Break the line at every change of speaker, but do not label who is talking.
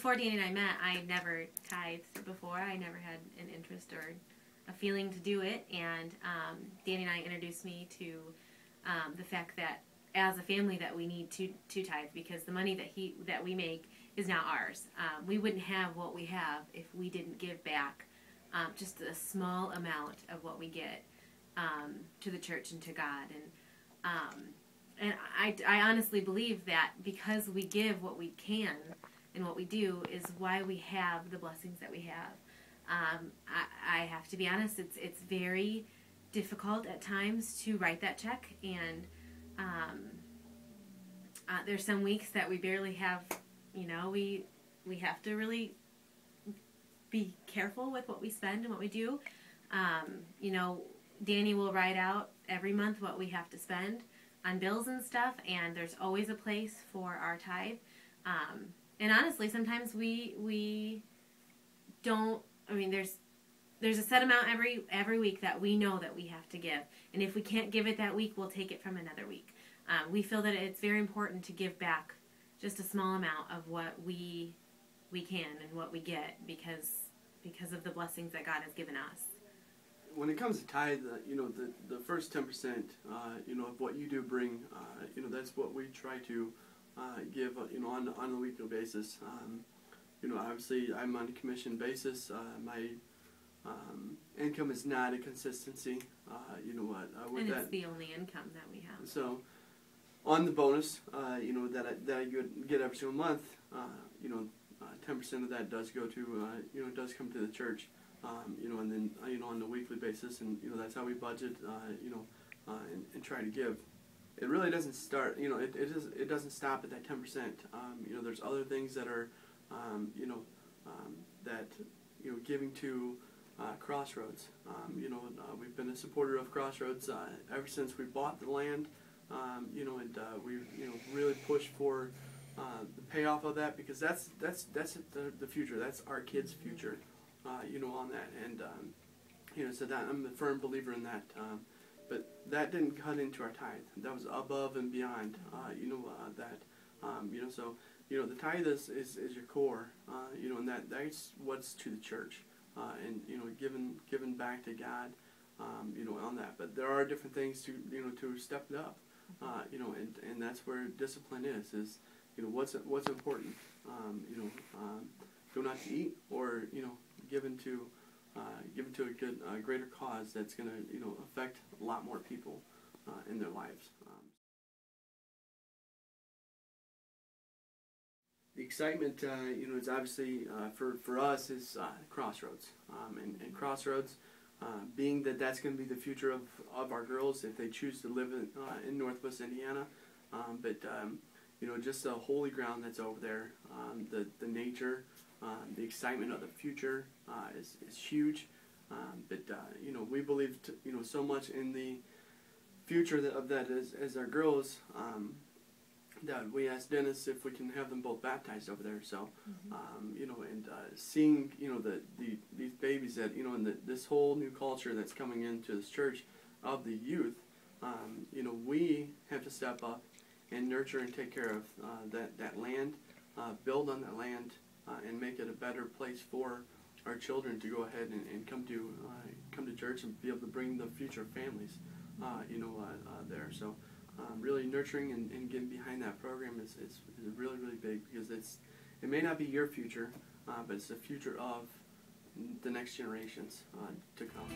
before Danny and I met, I never tithed before. I never had an interest or a feeling to do it, and Danny and I introduced me to the fact that as a family that we need to tithe, because the money that we make is not ours. We wouldn't have what we have if we didn't give back just a small amount of what we get to the church and to God. And I honestly believe that because we give what we can and what we do is why we have the blessings that we have. I have to be honest, it's very difficult at times to write that check, and there's some weeks that we barely have, we have to really be careful with what we spend and what we do. Danny will write out every month what we have to spend on bills and stuff, and there's always a place for our tithe. And honestly, sometimes we don't, there's a set amount every week that we know that we have to give. And if we can't give it that week, we'll take it from another week. We feel that it's very important to give back just a small amount of what we can and what we get because of the blessings that God has given us.
When it comes to tithe, the first 10%, of what you do bring, that's what we try to give, on a weekly basis. Obviously I'm on a commission basis. My income is not a consistency.
And it's the only income that we have.
So, on the bonus, that I get every single month, 10% of that does go to, does come to the church, and then, on a weekly basis, and, that's how we budget, and try to give. It really doesn't start, it doesn't stop at that 10%. There's other things that are, giving to Crossroads. We've been a supporter of Crossroads ever since we bought the land, and we really pushed for the payoff of that, because that's the future. That's our kids' future, on that, and so that I'm a firm believer in that. But that didn't cut into our tithe. That was above and beyond, that. So the tithe is your core, and that's what's to the church, and given back to God, on that. But there are different things to step it up, and that's where discipline is what's important, go not to eat, or given to a good greater cause that's going to affect a lot more people in their lives. The excitement, is obviously for us is Crossroads, and Crossroads, being that that's going to be the future of our girls if they choose to live in Northwest Indiana, but just the holy ground that's over there, the nature, the excitement of the future is huge, but we believe so much in the future of that as our girls. That we asked Dennis if we can have them both baptized over there. So, and seeing these babies that in this whole new culture that's coming into this church of the youth, we have to step up and nurture and take care of that land, build on that land, and make it a better place for our children to go ahead and come to church and be able to bring the future families, there. So. Really nurturing and getting behind that program is really, really big, because it may not be your future, but it's the future of the next generations to come.